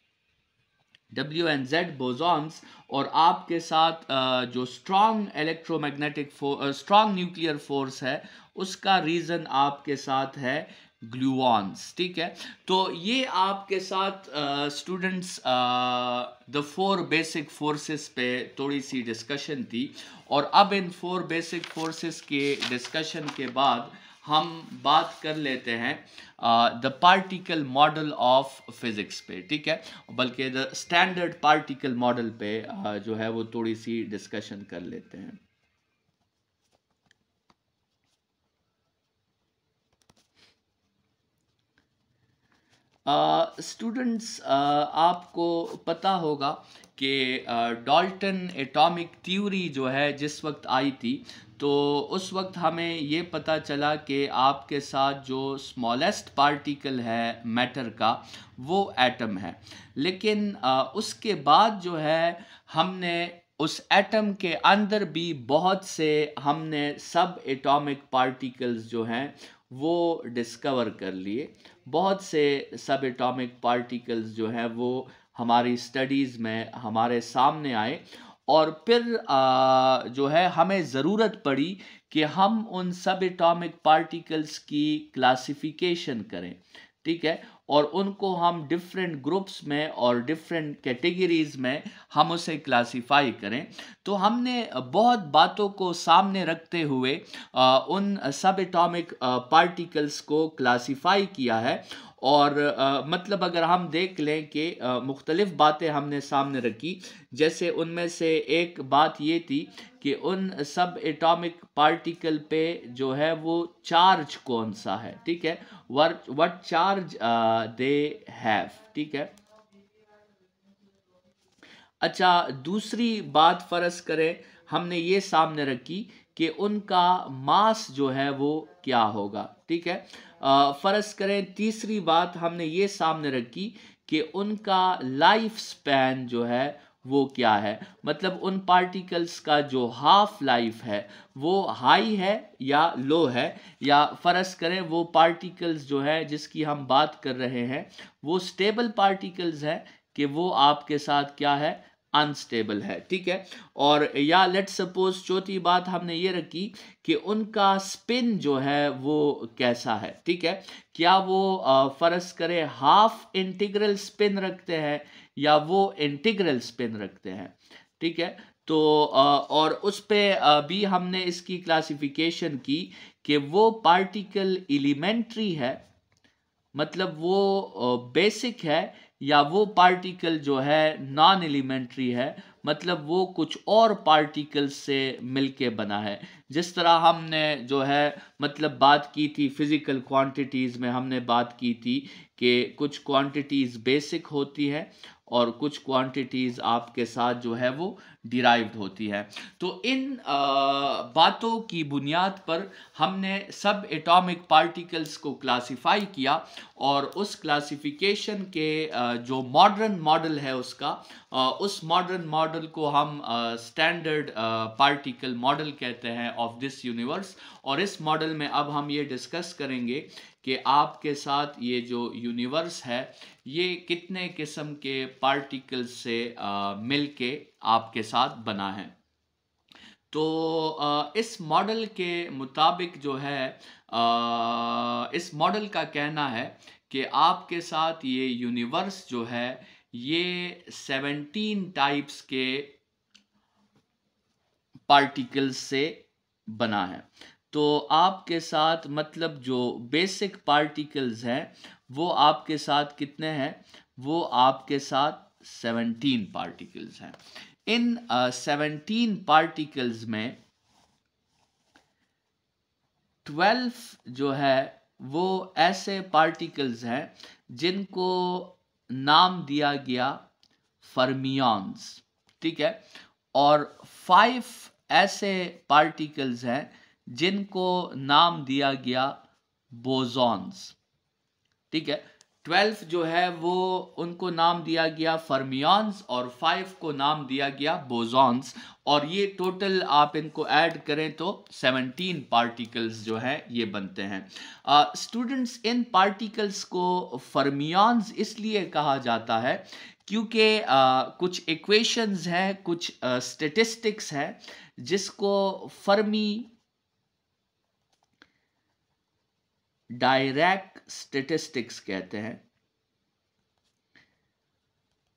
W and Z बोसॉन्स। और आपके साथ जो स्ट्रॉन्ग न्यूक्लियर फोर्स है उसका रीज़न आपके साथ है ग्लूऑन्स, ठीक है। तो ये आपके साथ स्टूडेंट्स द 4 बेसिक फोर्सेस पे थोड़ी सी डिस्कशन थी। और अब इन 4 बेसिक फोर्सेस के डिस्कशन के बाद हम बात कर लेते हैं the particle model of physics पे, ठीक है। बल्कि द स्टैंडर्ड पार्टिकल मॉडल पे जो है वो थोड़ी सी डिस्कशन कर लेते हैं। स्टूडेंट्स, आपको पता होगा कि डाल्टन एटॉमिक थ्योरी जो है जिस वक्त आई थी, तो उस वक्त हमें ये पता चला कि आपके साथ जो स्मॉलेस्ट पार्टिकल है मैटर का वो एटम है। लेकिन उसके बाद जो है हमने उस एटम के अंदर भी बहुत से हमने सब एटॉमिक पार्टिकल्स जो हैं वो डिस्कवर कर लिए। बहुत से सब एटॉमिक पार्टिकल्स जो हैं वो हमारी स्टडीज़ में हमारे सामने आए। और फिर जो है हमें ज़रूरत पड़ी कि हम उन सब एटॉमिक पार्टिकल्स की क्लासिफिकेशन करें, ठीक है। और उनको हम डिफरेंट ग्रुप्स में और डिफरेंट कैटेगरीज में हम उसे क्लासिफाई करें। तो हमने बहुत बातों को सामने रखते हुए उन सब एटॉमिक पार्टिकल्स को क्लासिफाई किया है। और मतलब अगर हम देख लें कि मुख्तलिफ बातें हमने सामने रखी, जैसे उनमें से एक बात ये थी कि उन सब एटॉमिक पार्टिकल पे जो है वो चार्ज कौन सा है, ठीक है, व्हाट चार्ज दे हैव, ठीक है। अच्छा, दूसरी बात फ़र्ज़ करें हमने ये सामने रखी कि उनका मास जो है वो क्या होगा, ठीक है। फ़र्ज़ करें तीसरी बात हमने ये सामने रखी कि उनका लाइफ स्पैन जो है वो क्या है, मतलब उन पार्टिकल्स का जो हाफ लाइफ है वो हाई है या लो है, या फ़र्ज़ करें वो पार्टिकल्स जो है जिसकी हम बात कर रहे हैं वो स्टेबल पार्टिकल्स है कि वो आपके साथ क्या है, अनस्टेबल है, ठीक है। और या लेट्स सपोज चौथी बात हमने ये रखी कि उनका स्पिन जो है वो कैसा है, ठीक है। क्या वो फर्ज करें हाफ इंटीग्रल स्पिन रखते हैं या वो इंटीग्रल स्पिन रखते हैं, ठीक है। तो और उस पे भी हमने इसकी क्लासिफिकेशन की कि वो पार्टिकल एलिमेंट्री है, मतलब वो बेसिक है, या वो पार्टिकल जो है नॉन एलिमेंट्री है, मतलब वो कुछ और पार्टिकल से मिलके बना है। जिस तरह हमने जो है मतलब बात की थी फिजिकल क्वांटिटीज़ में, हमने बात की थी कि कुछ क्वांटिटीज़ बेसिक होती है और कुछ क्वांटिटीज़ आपके साथ जो है वो डिराइव्ड होती है। तो इन बातों की बुनियाद पर हमने सब एटॉमिक पार्टिकल्स को क्लासिफाई किया, और उस क्लासिफिकेशन के जो मॉडर्न मॉडल है उसका, उस मॉडर्न मॉडल को हम स्टैंडर्ड पार्टिकल मॉडल कहते हैं ऑफ दिस यूनिवर्स। और इस मॉडल में अब हम ये डिस्कस करेंगे कि आपके साथ ये जो यूनिवर्स है ये कितने किस्म के पार्टिकल्स से मिलके आपके साथ बना है। तो इस मॉडल के मुताबिक जो है इस मॉडल का कहना है कि आपके साथ ये यूनिवर्स जो है ये 17 टाइप्स के पार्टिकल्स से बना है। तो आपके साथ मतलब जो बेसिक पार्टिकल्स हैं वो आपके साथ कितने हैं, वो आपके साथ 17 पार्टिकल्स हैं। इन 17 पार्टिकल्स में 12 जो है वो ऐसे पार्टिकल्स हैं जिनको नाम दिया गया फर्मियॉन्स, ठीक है। और 5 ऐसे पार्टिकल्स हैं जिनको नाम दिया गया बोसॉन्स, ठीक है। 12 जो है वो उनको नाम दिया गया फर्मियॉन्स और 5 को नाम दिया गया बोसॉन्स, और ये टोटल आप इनको ऐड करें तो 17 पार्टिकल्स जो है ये बनते हैं। स्टूडेंट्स, इन पार्टिकल्स को फर्मियॉन्स इसलिए कहा जाता है क्योंकि कुछ इक्वेशंस हैं, कुछ स्टेटिस्टिक्स हैं जिसको फर्मी डायरेक्ट स्टेटिस्टिक्स कहते हैं।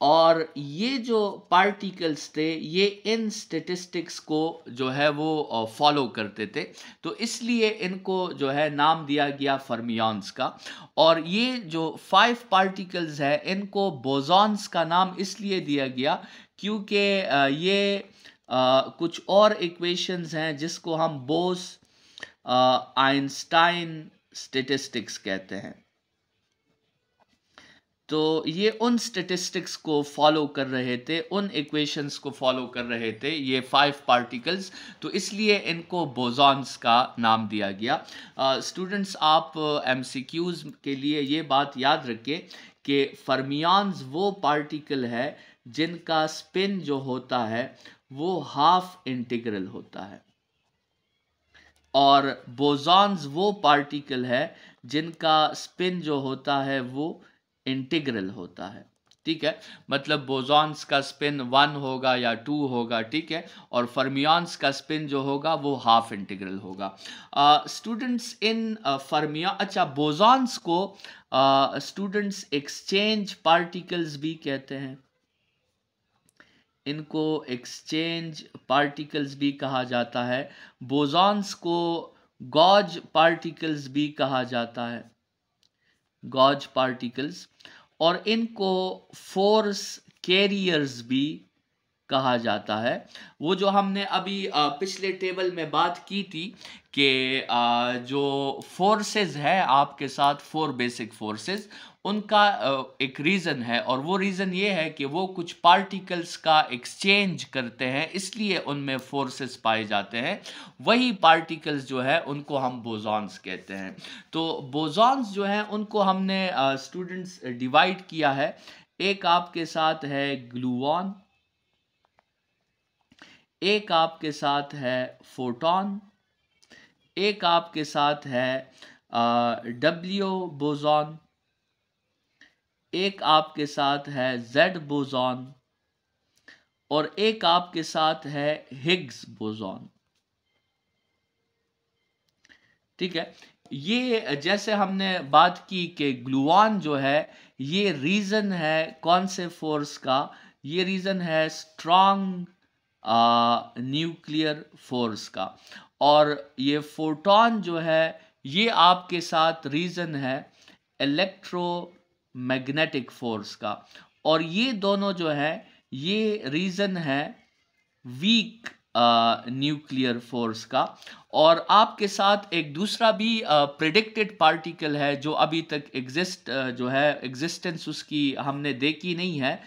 और ये जो पार्टिकल्स थे ये इन स्टेटिस्टिक्स को जो है वो फॉलो करते थे, तो इसलिए इनको जो है नाम दिया गया फर्मियॉन्स का। और ये जो 5 पार्टिकल्स है इनको बोसॉन्स का नाम इसलिए दिया गया क्योंकि ये कुछ और इक्वेशंस हैं जिसको हम बोस आइंस्टाइन स्टेटिस्टिक्स कहते हैं। तो ये उन स्टेटिस्टिक्स को फॉलो कर रहे थे, उन इक्वेशंस को फॉलो कर रहे थे ये 5 पार्टिकल्स, तो इसलिए इनको बोसॉन्स का नाम दिया गया। स्टूडेंट्स, आप एमसीक्यूज के लिए ये बात याद रखें कि फर्मियॉन्स वो पार्टिकल है जिनका स्पिन जो होता है वो हाफ इंटीग्रल होता है, और बोसॉन्स वो पार्टिकल है जिनका स्पिन जो होता है वो इंटीग्रल होता है, ठीक है। मतलब बोसॉन्स का स्पिन 1 होगा या 2 होगा, ठीक है, और फर्मियॉन्स का स्पिन जो होगा वो हाफ इंटीग्रल होगा। स्टूडेंट्स, इन फर्मियॉन अच्छा बोसॉन्स को स्टूडेंट्स एक्सचेंज पार्टिकल्स भी कहते हैं, इनको एक्सचेंज पार्टिकल्स भी कहा जाता है। बोसॉन्स को गॉज पार्टिकल्स भी कहा जाता है, गॉज पार्टिकल्स, और इनको फोर्स कैरियर्स भी कहा जाता है। वो जो हमने अभी पिछले टेबल में बात की थी कि जो फोर्सेस है आपके साथ 4 बेसिक फोर्सेस, उनका एक रीज़न है, और वो रीज़न ये है कि वो कुछ पार्टिकल्स का एक्सचेंज करते हैं, इसलिए उनमें फोर्सेस पाए जाते हैं। वही पार्टिकल्स जो है उनको हम बोसॉन्स कहते हैं। तो बोसॉन्स जो हैं उनको हमने स्टूडेंट्स डिवाइड किया है। एक आपके साथ है ग्लूऑन, एक आपके साथ है फोटॉन, एक आपके साथ है डब्ल्यू बोसॉन, एक आपके साथ है जेड बोसॉन, और एक आपके साथ है हिग्स बोसॉन। ठीक है, ये जैसे हमने बात की कि ग्लूऑन जो है ये रीजन है कौन से फोर्स का, ये रीजन है स्ट्रॉन्ग न्यूक्लियर फोर्स का, और ये फोटॉन जो है ये आपके साथ रीजन है इलेक्ट्रोमैग्नेटिक फोर्स का, और ये दोनों जो है ये रीजन है वीक न्यूक्लियर फोर्स का। और आपके साथ एक दूसरा भी प्रेडिक्टेड पार्टिकल है जो अभी तक जो है एग्जिस्टेंस उसकी हमने देखी नहीं है,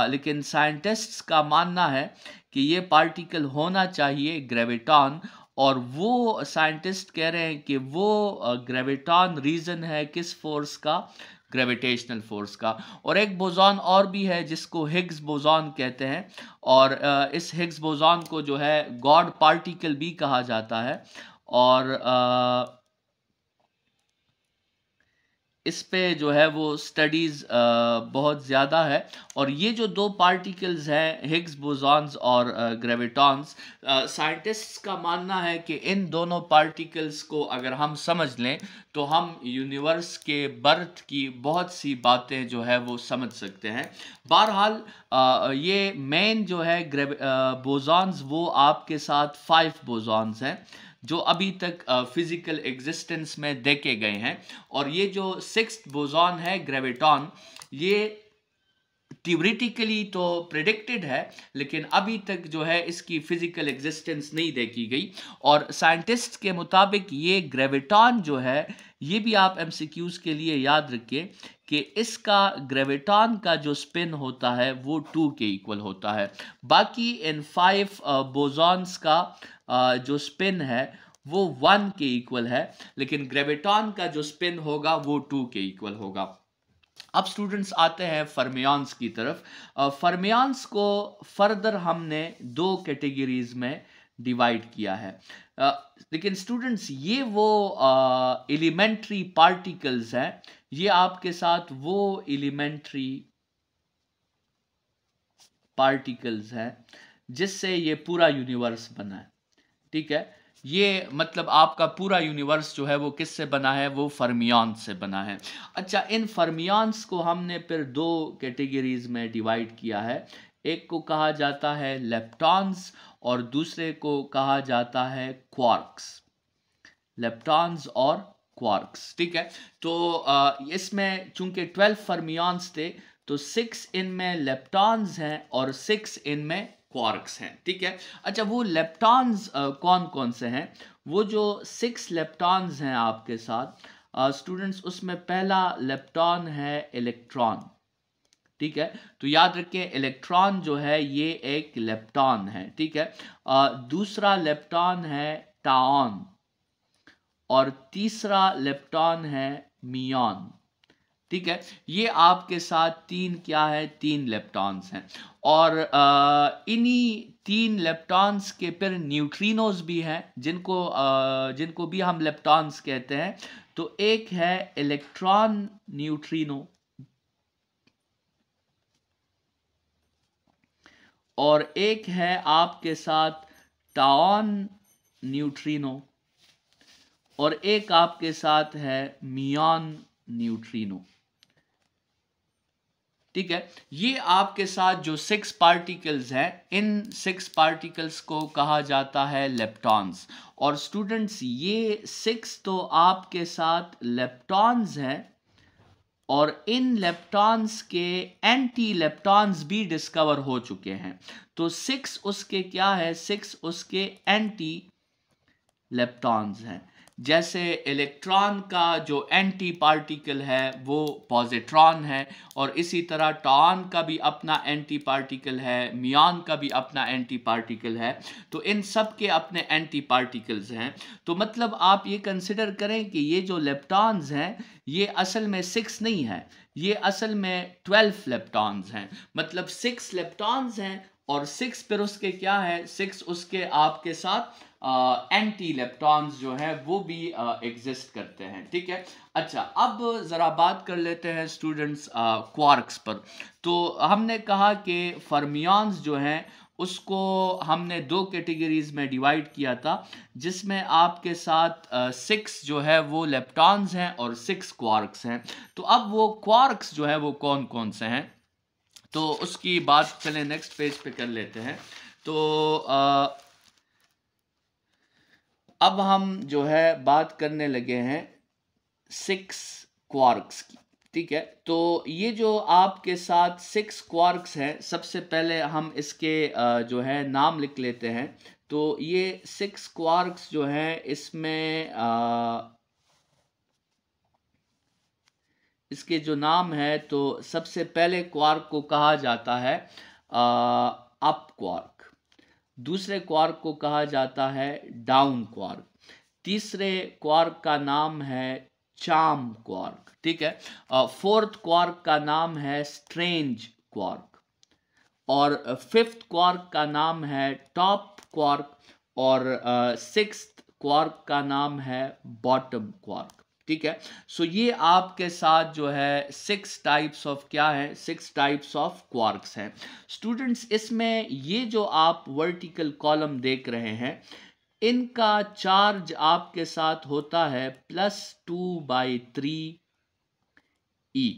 लेकिन साइंटिस्ट्स का मानना है कि ये पार्टिकल होना चाहिए ग्रेविटॉन, और वो साइंटिस्ट कह रहे हैं कि वो ग्रेविटॉन रीजन है किस फोर्स का, ग्रेविटेशनल फोर्स का। और एक बोसॉन और भी है जिसको हिग्स बोसॉन कहते हैं, और इस हिग्स बोसॉन को जो है गॉड पार्टिकल भी कहा जाता है, और इस पे जो है वो स्टडीज़ बहुत ज़्यादा है। और ये जो दो पार्टिकल्स हैं हिग्स बोसॉन्स और ग्रेविटॉन्स, साइंटिस्ट्स का मानना है कि इन दोनों पार्टिकल्स को अगर हम समझ लें तो हम यूनिवर्स के बर्थ की बहुत सी बातें जो है वो समझ सकते हैं। बहरहाल ये मेन जो है बोसॉन्स वो आपके साथ 5 बोसॉन्स हैं जो अभी तक फिजिकल एग्जिस्टेंस में देखे गए हैं, और ये जो 6th बोसॉन है ग्रेविटॉन, ये थियोरेटिकली तो प्रेडिक्टेड है, लेकिन अभी तक जो है इसकी फिजिकल एग्जिस्टेंस नहीं देखी गई। और साइंटिस्ट के मुताबिक ये ग्रेविटॉन जो है ये भी आप एमसीक्यूज के लिए याद रखिए कि इसका ग्रेविटॉन का जो स्पिन होता है वो 2 के इक्वल होता है। बाकी इन 5 बोसॉन्स का जो स्पिन है वो 1 के इक्वल है, लेकिन ग्रेविटॉन का जो स्पिन होगा वो 2 के इक्वल होगा। अब स्टूडेंट्स आते हैं फर्मियंस की तरफ। फर्मियंस को फर्दर हमने 2 कैटेगरीज में डिवाइड किया है, लेकिन स्टूडेंट्स ये वो एलिमेंट्री पार्टिकल्स हैं, ये आपके साथ वो एलिमेंट्री पार्टिकल्स हैं जिससे ये पूरा यूनिवर्स बना है। ठीक है, ये मतलब आपका पूरा यूनिवर्स जो है वो किससे बना है, वो फर्मियंस से बना है। अच्छा, इन फर्मियंस को हमने फिर 2 कैटेगरीज में डिवाइड किया है। एक को कहा जाता है लेप्टॉन्स और दूसरे को कहा जाता है क्वार्क्स, लेप्टॉन्स और क्वार्क्स। ठीक है, तो इसमें चूंकि 12 फर्मियंस थे तो 6 इनमें लेप्टॉन्स हैं और 6 इनमें क्वार्क्स हैं। ठीक है, अच्छा वो लेप्टॉन्स कौन कौन से हैं, वो जो 6 लेप्टॉन्स हैं आपके साथ स्टूडेंट्स, उसमें पहला लेप्टॉन है इलेक्ट्रॉन। ठीक है, तो याद रखिए इलेक्ट्रॉन जो है ये एक लेप्टॉन है। ठीक है, दूसरा लेप्टॉन है टाऑन, और तीसरा लेप्टॉन है मियॉन। ठीक है, ये आपके साथ 3 क्या है, 3 लेप्टॉन्स हैं, और इन्हीं 3 लेप्टॉन्स के फिर न्यूट्रिनोज भी हैं जिनको भी हम लेप्टॉन्स कहते हैं। तो एक है इलेक्ट्रॉन न्यूट्रिनो, और एक है आपके साथ टाऑन न्यूट्रिनो, और एक आपके साथ है मियॉन न्यूट्रिनो। ठीक है, ये आपके साथ जो 6 पार्टिकल्स हैं, इन 6 पार्टिकल्स को कहा जाता है लेप्टॉन्स। और स्टूडेंट्स ये 6 तो आपके साथ लेप्टॉन्स हैं, और इन लेप्टॉन्स के एंटी लेप्टॉन्स भी डिस्कवर हो चुके हैं। तो 6 उसके क्या है, 6 उसके एंटी लेप्टॉन्स हैं, जैसे इलेक्ट्रॉन का जो एंटी पार्टिकल है वो पॉजिट्रॉन है, और इसी तरह टॉन का भी अपना एंटी पार्टिकल है, मियॉन का भी अपना एंटी पार्टिकल है। तो इन सब के अपने एंटी पार्टिकल्स हैं। तो मतलब आप ये कंसिडर करें कि ये जो लेप्टॉन्स हैं ये असल में 6 नहीं है, ये असल में 12 लेप्टॉन्स हैं। मतलब 6 लेप्टॉन्स हैं और 6 फिर उसके क्या है, 6 उसके आपके साथ एंटी इलेक्ट्रॉन्स जो है वो भी एग्जिस्ट करते हैं। ठीक है, अच्छा अब ज़रा बात कर लेते हैं स्टूडेंट्स क्वार्क्स पर। तो हमने कहा कि फर्मियॉन्स जो हैं उसको हमने 2 कैटेगरीज में डिवाइड किया था, जिसमें आपके साथ 6 जो है वो लेप्टॉन्स हैं और 6 क्वार्क्स हैं। तो अब वो क्वार्क्स जो है वो कौन कौन से हैं, तो उसकी बात चलें नेक्स्ट पेज पे कर लेते हैं। तो अब हम जो है बात करने लगे हैं 6 क्वार्क्स की। ठीक है, तो ये जो आपके साथ 6 क्वार्क्स हैं, सबसे पहले हम इसके जो है नाम लिख लेते हैं। तो ये 6 क्वार्क्स जो हैं इसमें इसके जो नाम है, तो सबसे पहले क्वार्क को कहा जाता है अप क्वार्क, दूसरे क्वार्क को कहा जाता है डाउन क्वार्क, तीसरे क्वार्क का नाम है चार्म क्वार्क। ठीक है, फोर्थ क्वार्क का नाम है स्ट्रेंज क्वार्क, और फिफ्थ क्वार्क का नाम है टॉप क्वार्क, और सिक्स्थ क्वार्क का नाम है बॉटम क्वार्क। ठीक है, सो ये आपके साथ जो है 6 टाइप्स ऑफ क्या है, 6 टाइप्स ऑफ क्वार्क्स हैं स्टूडेंट्स। इसमें ये जो आप वर्टिकल कॉलम देख रहे हैं इनका चार्ज आपके साथ होता है +2/3 E,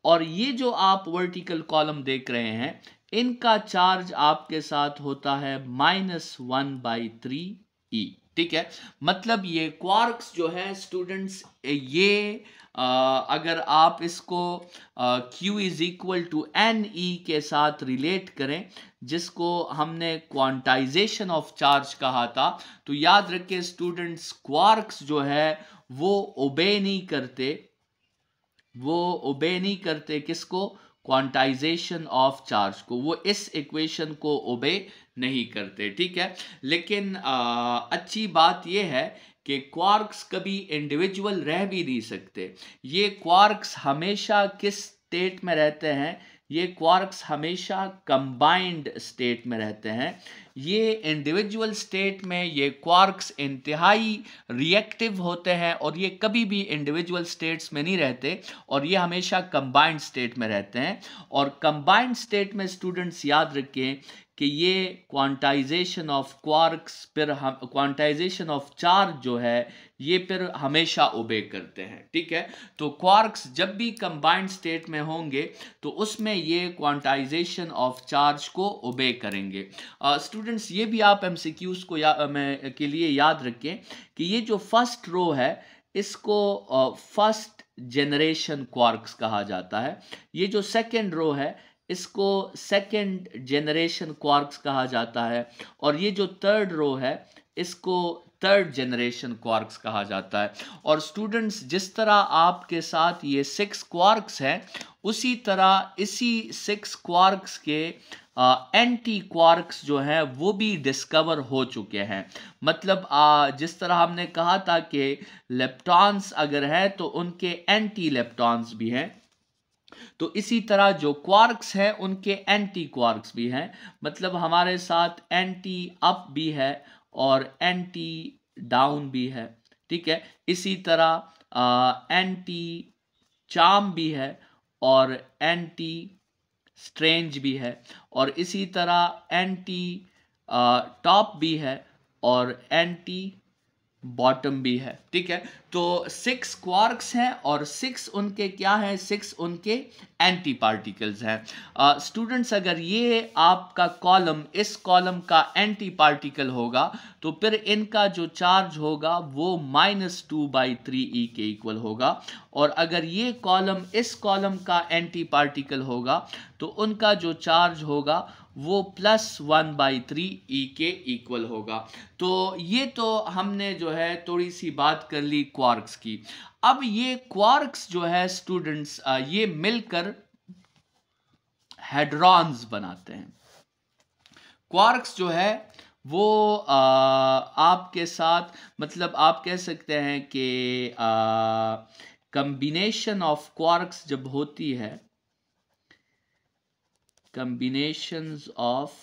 और ये जो आप वर्टिकल कॉलम देख रहे हैं इनका चार्ज आपके साथ होता है -1/3 E। ठीक है, मतलब ये क्वार्क्स जो है स्टूडेंट्स, ये अगर आप इसको Q is equal to NE के साथ रिलेट करें, जिसको हमने क्वांटाइजेशन ऑफ चार्ज कहा था, तो याद रखें स्टूडेंट्स क्वार्क्स जो है वो ओबे नहीं करते, किसको, क्वांटाइजेशन ऑफ चार्ज को, वो इस इक्वेशन को ओबे नहीं करते। ठीक है, लेकिन अच्छी बात यह है कि क्वार्क्स कभी इंडिविजुअल रह भी नहीं सकते। ये क्वार्क्स हमेशा किस स्टेट में रहते हैं, ये क्वार्क्स हमेशा कंबाइंड स्टेट में रहते हैं। ये इंडिविजुअल स्टेट में ये क्वार्क्स इंतहाई रिएक्टिव होते हैं, और ये कभी भी इंडिविजुअल स्टेट्स में नहीं रहते, और ये हमेशा कंबाइंड स्टेट में रहते हैं। और कंबाइंड स्टेट में स्टूडेंट्स याद रखें कि ये क्वांटाइजेशन ऑफ क्वार्क्स, फिर हम क्वांटाइजेशन ऑफ चार्ज जो है ये फिर हमेशा ओबे करते हैं। ठीक है, तो क्वार्क्स जब भी कंबाइंड स्टेट में होंगे तो उसमें ये क्वांटाइजेशन ऑफ चार्ज को ओबे करेंगे। स्टूडेंट्स ये भी आप एमसीक्यूज को के लिए याद रखें कि ये जो फर्स्ट रो है इसको फर्स्ट जनरेशन क्वार्क्स कहा जाता है, ये जो सेकेंड रो है इसको सेकेंड जनरेशन क्वार्क्स कहा जाता है, और ये जो थर्ड रो है इसको थर्ड जनरेशन क्वार्क्स कहा जाता है। और स्टूडेंट्स जिस तरह आपके साथ ये 6 क्वार्क्स हैं, उसी तरह इसी 6 क्वार्क्स के एंटी क्वार्क्स जो हैं वो भी डिस्कवर हो चुके हैं। मतलब जिस तरह हमने कहा था कि लेप्टॉन्स अगर है तो उनके एंटी लेप्टॉन्स भी हैं, तो इसी तरह जो क्वार्क्स हैं उनके एंटी क्वार्क्स भी हैं। मतलब हमारे साथ एंटी अप भी है और एंटी डाउन भी है। ठीक है, इसी तरह एंटी चार्म भी है और एंटी स्ट्रेंज भी है, और इसी तरह एंटी टॉप भी है और एंटी बॉटम भी है। ठीक है, तो 6 क्वार्क्स हैं और 6 उनके क्या हैं, 6 उनके एंटी पार्टिकल्स हैं। स्टूडेंट्स अगर ये आपका कॉलम इस कॉलम का एंटी पार्टिकल होगा तो फिर इनका जो चार्ज होगा वो -2/3e के इक्वल होगा, और अगर ये कॉलम इस कॉलम का एंटी पार्टिकल होगा तो उनका जो चार्ज होगा वो +1/3e के इक्वल होगा। तो ये तो हमने जो है थोड़ी सी बात कर ली क्वार्क्स की। अब ये क्वार्क्स जो है स्टूडेंट्स ये मिलकर हेड्रॉन्स बनाते हैं। क्वार्क्स जो है वो आपके साथ मतलब आप कह सकते हैं कि कम्बिनेशन ऑफ क्वार्क्स जब होती है, combinations of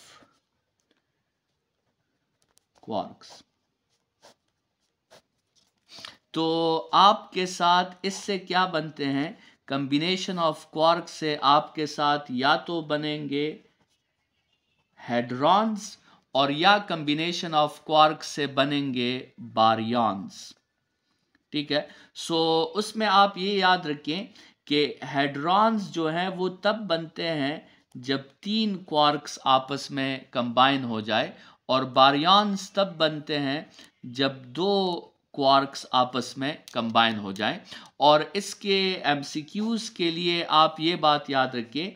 quarks, तो आपके साथ इससे क्या बनते हैं, कम्बिनेशन ऑफ क्वार्क से आपके साथ या तो बनेंगे हेड्रॉन्स और या कम्बिनेशन ऑफ क्वार्क से बनेंगे बारियॉन्स। ठीक है, सो उसमें आप ये याद रखें कि हेड्रॉन्स जो हैं वो तब बनते हैं जब 3 क्वार्क्स आपस में कंबाइन हो जाए, और बारियॉन्स तब बनते हैं जब 2 क्वार्क्स आपस में कंबाइन हो जाए। और इसके एमसीक्यूज के लिए आप ये बात याद रखें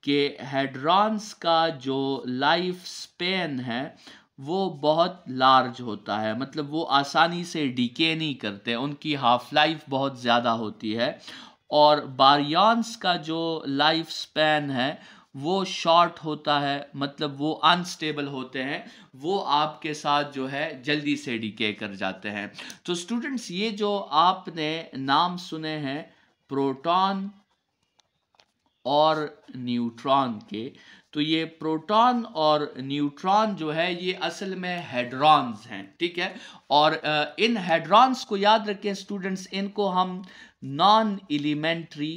कि हेड्रॉन्स का जो लाइफ स्पेन है वो बहुत लार्ज होता है, मतलब वो आसानी से डीके नहीं करते, उनकी हाफ लाइफ बहुत ज़्यादा होती है। और बारियॉन्स का जो लाइफ स्पैन है वो शॉर्ट होता है, मतलब वो अनस्टेबल होते हैं, वो आपके साथ जो है जल्दी से डीके कर जाते हैं। तो स्टूडेंट्स ये जो आपने नाम सुने हैं प्रोटॉन और न्यूट्रॉन के, तो ये प्रोटॉन और न्यूट्रॉन जो है ये असल में हेड्रॉन्स हैं। ठीक है, और इन हेड्रॉन्स को याद रखें स्टूडेंट्स, इनको हम नॉन एलिमेंट्री,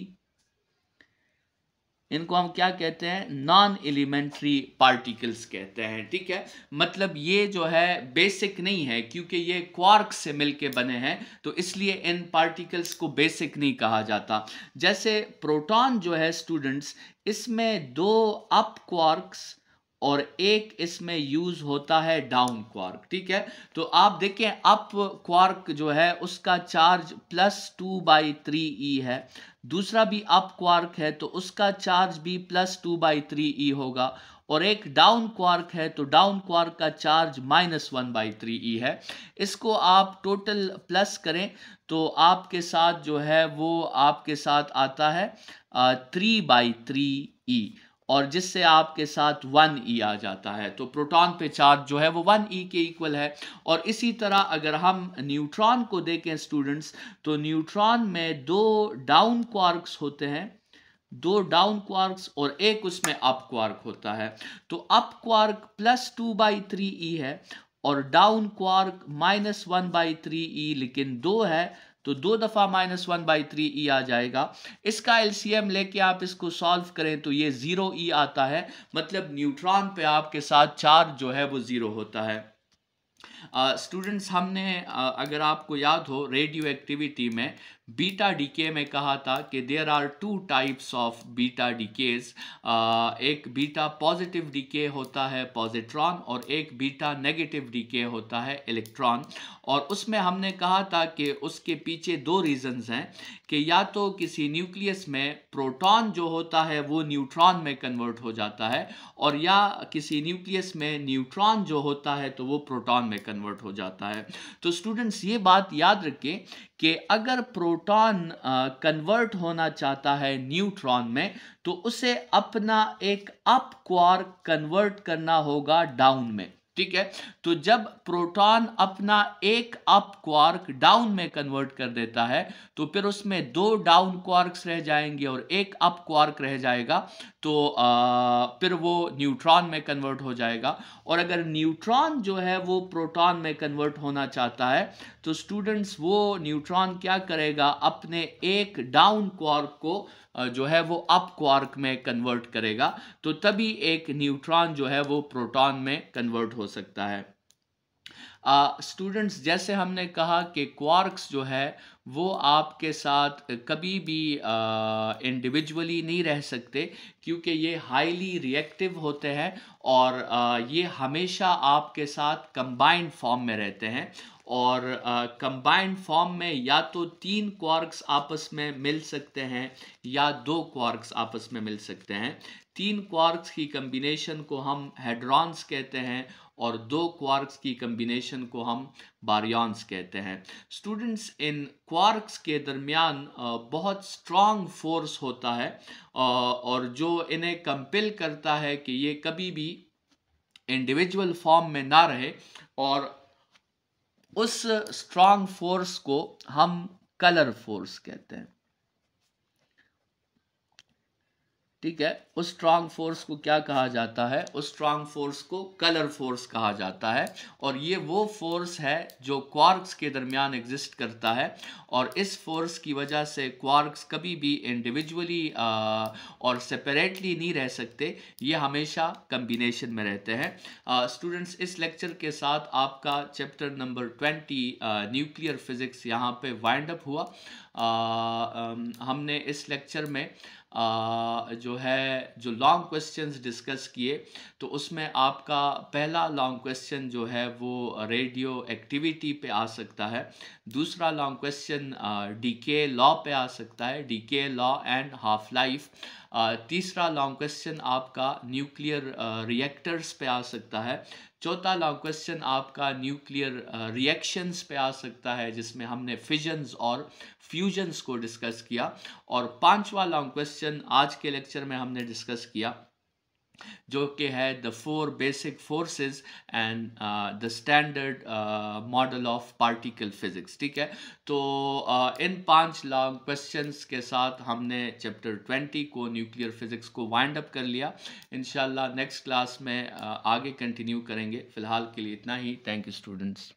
इनको हम क्या कहते हैं, नॉन एलिमेंट्री पार्टिकल्स कहते हैं। ठीक है, मतलब ये जो है बेसिक नहीं है, क्योंकि ये क्वार्क से मिलके बने हैं तो इसलिए इन पार्टिकल्स को बेसिक नहीं कहा जाता। जैसे प्रोटॉन जो है स्टूडेंट्स, इसमें 2 अप क्वार्क्स और एक इसमें यूज होता है डाउन क्वार्क। ठीक है, तो आप देखें अप क्वार्क जो है उसका चार्ज +2/3e है, दूसरा भी अप क्वार्क है तो उसका चार्ज भी +2/3e होगा, और एक डाउन क्वार्क है तो डाउन क्वार्क का चार्ज -1/3e है। इसको आप टोटल प्लस करें तो आपके साथ जो है वो आपके साथ आता है 3/3e, और जिससे आपके साथ 1e आ जाता है। तो प्रोटॉन पे चार्ज जो है वो 1e के इक्वल है। और इसी तरह अगर हम न्यूट्रॉन को देखें स्टूडेंट्स, तो न्यूट्रॉन में 2 डाउन क्वार्क्स होते हैं, 2 डाउन क्वार्क्स और एक उसमें अप क्वार्क होता है। तो अप क्वार्क +2/3e है और डाउन क्वार्क -1/3e, लेकिन 2 है तो 2 दफ़ा -1/3e आ जाएगा। इसका एलसीएम लेके आप इसको सॉल्व करें तो ये 0e आता है, मतलब न्यूट्रॉन पे आपके साथ चार्ज जो है वो 0 होता है। स्टूडेंट्स हमने अगर आपको याद हो रेडियो एक्टिविटी में बीटा डीके में कहा था कि there are 2 types of beta decays, एक बीटा पॉजिटिव डीके होता है पॉजिट्रॉन और एक बीटा नेगेटिव डीके होता है इलेक्ट्रॉन। और उसमें हमने कहा था कि उसके पीछे 2 रीजंस हैं कि या तो किसी न्यूक्लियस में प्रोटॉन जो होता है वो न्यूट्रॉन में कन्वर्ट हो जाता है, और या किसी न्यूक्लियस में न्यूट्रॉन जो होता है तो वो प्रोटॉन में कन्वर्ट हो जाता है। तो स्टूडेंट्स ये बात याद रखें कि अगर प्रोटॉन कन्वर्ट होना चाहता है न्यूट्रॉन में तो उसे अपना एक अप क्वार्क कन्वर्ट करना होगा डाउन में। ठीक है, तो जब प्रोटॉन अपना एक अप क्वार्क डाउन में कन्वर्ट कर देता है तो फिर उसमें 2 डाउन क्वार्क्स रह जाएंगे और एक अप क्वार्क रह जाएगा, तो फिर वो न्यूट्रॉन में कन्वर्ट हो जाएगा। और अगर न्यूट्रॉन जो है वो प्रोटॉन में कन्वर्ट होना चाहता है तो स्टूडेंट्स वो न्यूट्रॉन क्या करेगा, अपने एक डाउन क्वार्क को जो है वो अप क्वार्क में कन्वर्ट करेगा, तो तभी एक न्यूट्रॉन जो है वो प्रोटॉन में कन्वर्ट हो सकता है। स्टूडेंट्स, जैसे हमने कहा कि क्वार्क्स जो है वो आपके साथ कभी भी इंडिविजुअली नहीं रह सकते, क्योंकि ये हाईली रिएक्टिव होते हैं और ये हमेशा आपके साथ कंबाइंड फॉर्म में रहते हैं। और कंबाइंड फॉर्म में या तो 3 क्वार्क्स आपस में मिल सकते हैं या 2 क्वार्क्स आपस में मिल सकते हैं। 3 क्वार्क्स की कम्बिनेशन को हम हेड्रॉन्स कहते हैं और 2 क्वार्क्स की कम्बिनेशन को हम बारियॉन्स कहते हैं। स्टूडेंट्स, इन क्वार्क्स के दरमियान बहुत स्ट्रॉन्ग फोर्स होता है और जो इन्हें कंपेल करता है कि ये कभी भी इंडिविजुअल फॉर्म में ना रहे, और उस स्ट्रॉन्ग फोर्स को हम कलर फोर्स कहते हैं। ठीक है, उस स्ट्रॉन्ग फोर्स को क्या कहा जाता है? उस स्ट्रॉन्ग फोर्स को कलर फोर्स कहा जाता है। और ये वो फोर्स है जो क्वार्क्स के दरमियान एग्जिस्ट करता है, और इस फोर्स की वजह से क्वार्क्स कभी भी इंडिविजुअली और सेपरेटली नहीं रह सकते, ये हमेशा कम्बिनेशन में रहते हैं। स्टूडेंट्स, इस लेक्चर के साथ आपका चैप्टर नंबर 20 न्यूक्लियर फिजिक्स यहाँ पे वाइंड अप हुआ। हमने इस लेक्चर में जो लॉन्ग क्वेश्चंस डिस्कस किए, तो उसमें आपका पहला लॉन्ग क्वेश्चन जो है वो रेडियो एक्टिविटी पे आ सकता है। दूसरा लॉन्ग क्वेश्चन डीके लॉ पे आ सकता है, decay law and half life. तीसरा लॉन्ग क्वेश्चन आपका न्यूक्लियर रिएक्टर्स पे आ सकता है। चौथा लॉन्ग क्वेश्चन आपका न्यूक्लियर रिएक्शंस पे आ सकता है, जिसमें हमने फिजन्स और फ्यूजन्स को डिस्कस किया। और पांचवा लॉन्ग क्वेश्चन आज के लेक्चर में हमने डिस्कस किया, जो कि है the 4 basic forces and the standard model of particle physics. ठीक है, तो इन 5 लॉन्ग क्वेश्चंस के साथ हमने चैप्टर 20 को, न्यूक्लियर फिजिक्स को वाइंड अप कर लिया। इंशाल्लाह नेक्स्ट क्लास में आगे कंटिन्यू करेंगे। फिलहाल के लिए इतना ही। Thank you students.